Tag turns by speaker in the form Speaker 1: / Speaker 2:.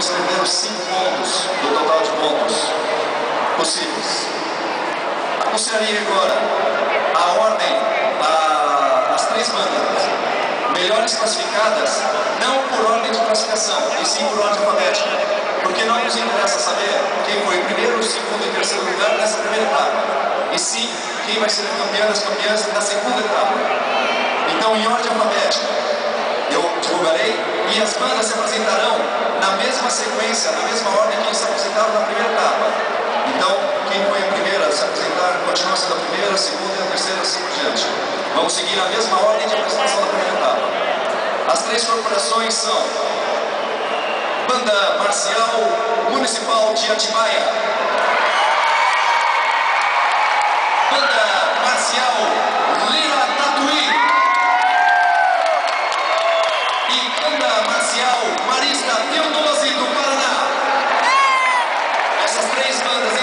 Speaker 1: escrever os 5 pontos do total de pontos possíveis. Anunciaria agora a ordem, as 3 bandas melhores classificadas, não por ordem de classificação, e sim por ordem alfabética, porque não nos interessa saber quem foi o primeiro, o segundo e o terceiro lugar nessa primeira etapa, e sim quem vai ser o campeão das campeãs na segunda etapa. Então, em ordem alfabética, eu divulgarei, e as bandas se apresentarão na mesma sequência, na mesma ordem que se apresentaram na primeira etapa. Então, quem foi a primeira a se apresentar, continua sendo a primeira, a segunda e a terceira, assim por diante. Vamos seguir a mesma ordem de apresentação da primeira etapa. As 3 corporações são Banda Marcial Municipal de Atibaia, Banda Marcial Lira Tatuí e Banda Marcial Marista Teodose do Paraná. Essas 3 bandas